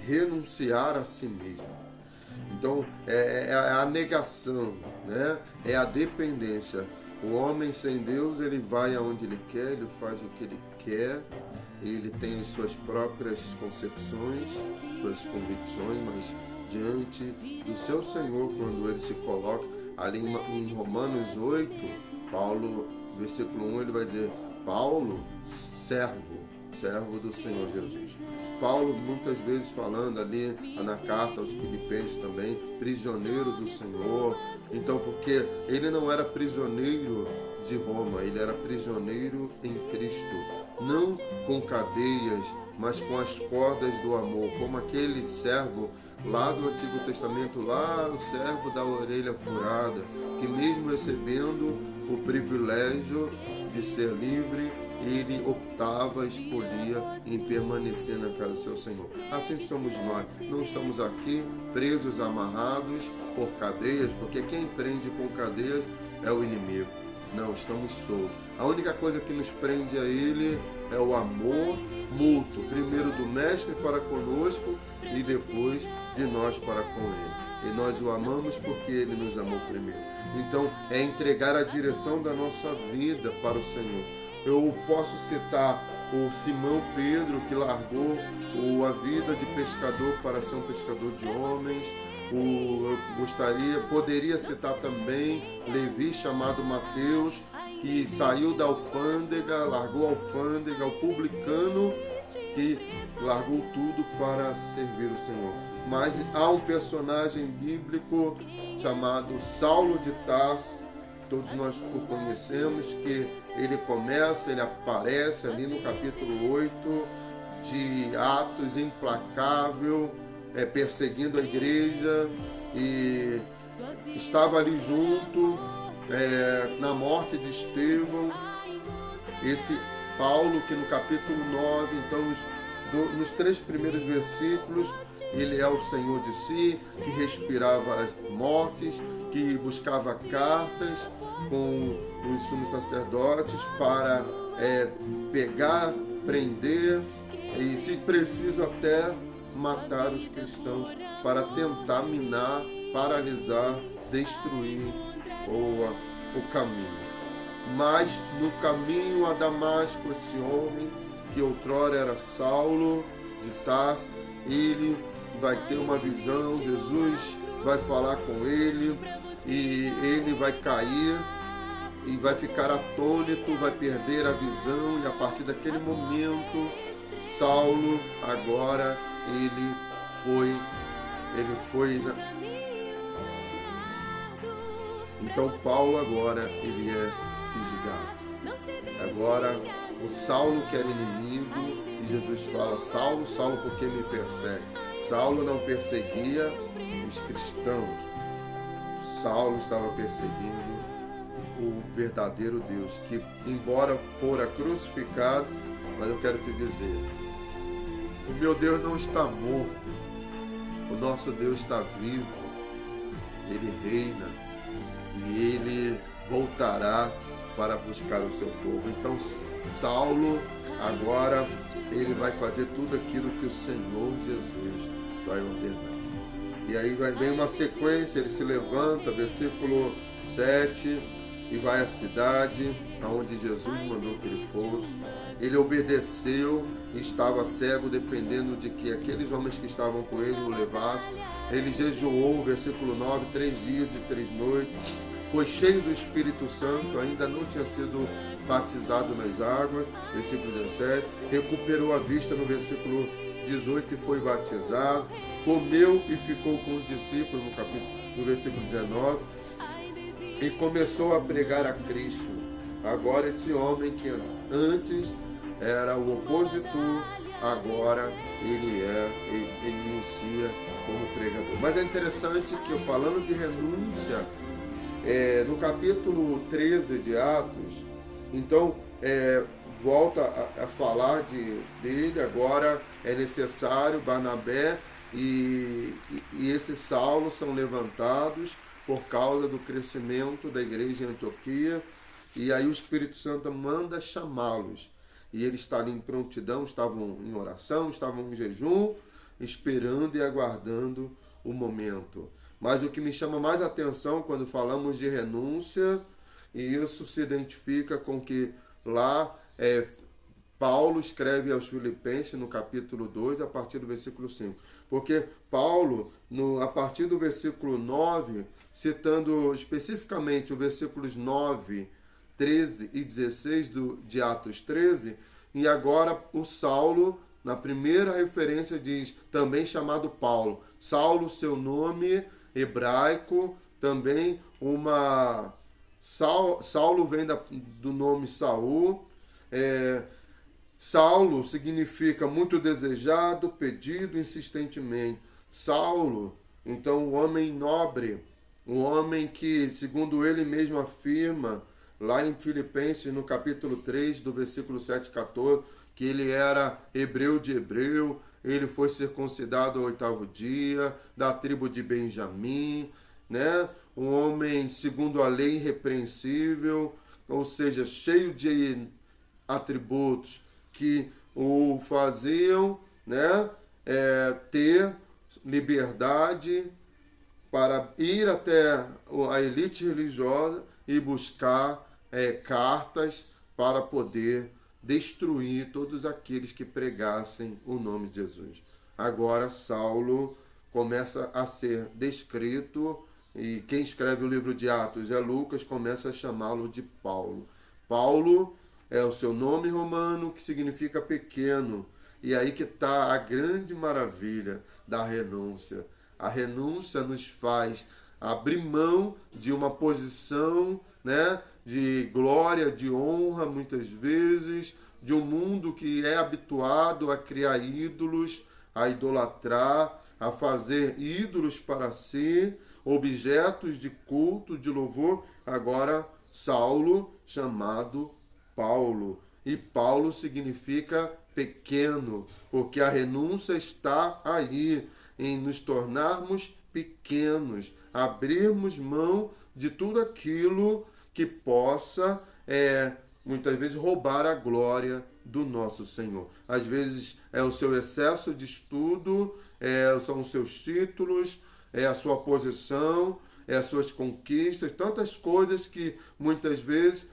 renunciar a si mesmo. Então, é a negação, né? É a dependência. O homem sem Deus, ele vai aonde ele quer, ele faz o que ele quer, ele tem as suas próprias concepções, suas convicções, mas diante do seu Senhor, quando ele se coloca ali em Romanos 8, Paulo, versículo 1, ele vai dizer: Paulo, servo do Senhor Jesus. Paulo muitas vezes falando ali na carta aos Filipenses também, prisioneiro do Senhor. Então, porque ele não era prisioneiro de Roma, ele era prisioneiro em Cristo, não com cadeias, mas com as cordas do amor, como aquele servo lá do Antigo Testamento, lá o servo da orelha furada, que mesmo recebendo o privilégio de ser livre, ele optava, escolhia em permanecer na casa do seu Senhor. Assim somos nós. Não estamos aqui presos, amarrados por cadeias, porque quem prende com cadeias é o inimigo. Não, estamos soltos. A única coisa que nos prende a ele é o amor mútuo. Primeiro do mestre para conosco e depois de nós para com ele. E nós o amamos porque ele nos amou primeiro. Então, é entregar a direção da nossa vida para o Senhor. Eu posso citar o Simão Pedro, que largou a vida de pescador para ser um pescador de homens. Poderia citar também Levi, chamado Mateus, que saiu da alfândega, largou a alfândega, o publicano, que largou tudo para servir o Senhor. Mas há um personagem bíblico chamado Saulo de Tarso, todos nós o conhecemos, que ele aparece ali no capítulo 8 de Atos, implacável, perseguindo a igreja, e estava ali junto na morte de Estevão. Esse Paulo, que no capítulo 9, então nos 3 primeiros versículos, ele é o Senhor de si, que respirava as mortes, que buscava cartas com os sumos sacerdotes para pegar, prender e, se preciso, até matar os cristãos, para tentar minar, paralisar, destruir o caminho. Mas no caminho a Damasco, esse homem, que outrora era Saulo de Tarso, ele vai ter uma visão, Jesus vai falar com ele, e ele vai cair e vai ficar atônito, vai perder a visão, e a partir daquele momento, Saulo agora ele foi então Paulo agora ele é fisgado. Agora o Saulo, que era inimigo, e Jesus fala: Saulo, Saulo, por que me persegue? Saulo não perseguia os cristãos. Saulo estava perseguindo o verdadeiro Deus, que, embora fora crucificado, mas eu quero te dizer, o meu Deus não está morto, o nosso Deus está vivo, ele reina e ele voltará para buscar o seu povo. Então Saulo agora ele vai fazer tudo aquilo que o Senhor Jesus vai ordenar. E aí vem uma sequência, ele se levanta, versículo 7, e vai à cidade aonde Jesus mandou que ele fosse. Ele obedeceu, estava cego, dependendo de que aqueles homens que estavam com ele o levassem. Ele jejuou, versículo 9, 3 dias e 3 noites. Foi cheio do Espírito Santo, ainda não tinha sido batizado nas águas, versículo 17. Recuperou a vista no versículo 18 e foi batizado. Comeu e ficou com os discípulos no versículo 19. E começou a pregar a Cristo. Agora esse homem que antes era o opositor, agora ele inicia como pregador. Mas é interessante que, falando de renúncia, no capítulo 13 de Atos, então volta a falar dele. Agora é necessário Barnabé e esse Saulo são levantados por causa do crescimento da igreja em Antioquia, e aí o Espírito Santo manda chamá-los, e eles estavam em prontidão, estavam em oração, estavam em jejum, esperando e aguardando o momento. Mas o que me chama mais atenção quando falamos de renúncia, e isso se identifica com que lá Paulo escreve aos Filipenses no capítulo 2, a partir do versículo 5. Porque Paulo, a partir do versículo 9, citando especificamente os versículos 9, 13 e 16 de Atos 13, e agora o Saulo, na primeira referência, diz, também chamado Paulo. Saulo, seu nome hebraico, também Saulo vem do nome Saul. Saulo significa muito desejado, pedido insistentemente. Saulo, então, um homem nobre, um homem que, segundo ele mesmo afirma, lá em Filipenses, no capítulo 3, do versículo 7 e 14, que ele era hebreu de hebreu, ele foi circuncidado ao 8º dia, da tribo de Benjamim, né? Um homem segundo a lei irrepreensível, ou seja, cheio de atributos que o faziam, né, ter liberdade para ir até a elite religiosa e buscar cartas para poder destruir todos aqueles que pregassem o nome de Jesus. Agora Saulo começa a ser descrito, e quem escreve o livro de Atos é Lucas, começa a chamá-lo de Paulo. Paulo é o seu nome romano, que significa pequeno. E aí que está a grande maravilha da renúncia. A renúncia nos faz abrir mão de uma posição, né, de glória, de honra, muitas vezes, de um mundo que é habituado a criar ídolos, a idolatrar, a fazer ídolos para si, objetos de culto, de louvor. Agora, Saulo, chamado Paulo. E Paulo significa pequeno, porque a renúncia está aí, em nos tornarmos pequenos, abrirmos mão de tudo aquilo que possa, muitas vezes, roubar a glória do nosso Senhor. Às vezes é o seu excesso de estudo, são os seus títulos, é a sua posição, as suas conquistas, tantas coisas que muitas vezes,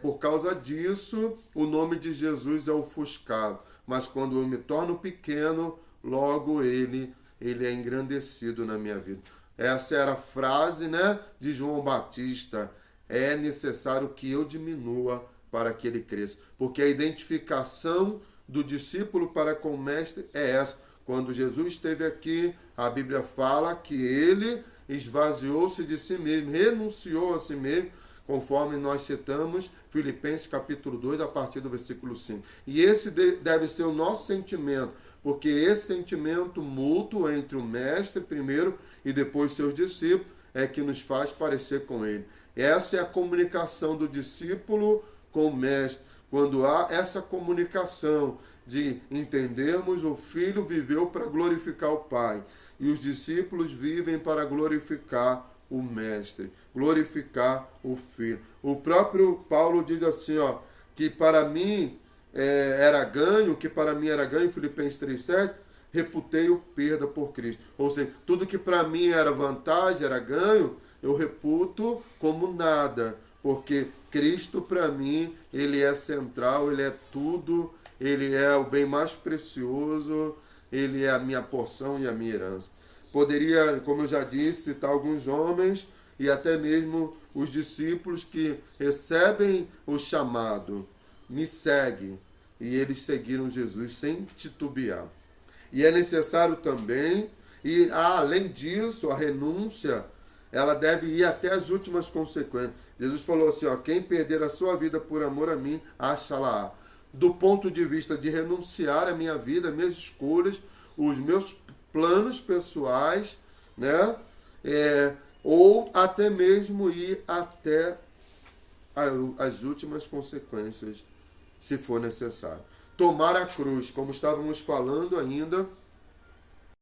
por causa disso, o nome de Jesus é ofuscado. Mas quando eu me torno pequeno, logo ele é engrandecido na minha vida. Essa era a frase, né, de João Batista. É necessário que eu diminua para que ele cresça. Porque a identificação do discípulo para com o mestre é essa. Quando Jesus esteve aqui, a Bíblia fala que ele esvaziou-se de si mesmo, renunciou a si mesmo, conforme nós citamos Filipenses capítulo 2, a partir do versículo 5. E esse deve ser o nosso sentimento, porque esse sentimento mútuo entre o mestre primeiro e depois seus discípulos é que nos faz parecer com ele. Essa é a comunicação do discípulo com o mestre. Quando há essa comunicação de entendermos o Filho viveu para glorificar o Pai e os discípulos vivem para glorificar o Mestre, glorificar o Filho. O próprio Paulo diz assim, que para mim era ganho, Filipenses 3,7, reputei-o perda por Cristo. Ou seja, tudo que para mim era vantagem, era ganho, eu reputo como nada, porque Cristo para mim, ele é central, ele é tudo, ele é o bem mais precioso, ele é a minha porção e a minha herança. Poderia, como eu já disse, citar alguns homens e até mesmo os discípulos que recebem o chamado, me segue, e eles seguiram Jesus sem titubear. E é necessário também, e além disso, a renúncia, ela deve ir até as últimas consequências. Jesus falou assim, quem perder a sua vida por amor a mim, acha-la. Do ponto de vista de renunciar à minha vida, às minhas escolhas, os meus planos pessoais, né? Ou até mesmo ir até as últimas consequências, se for necessário. Tomar a cruz, como estávamos falando ainda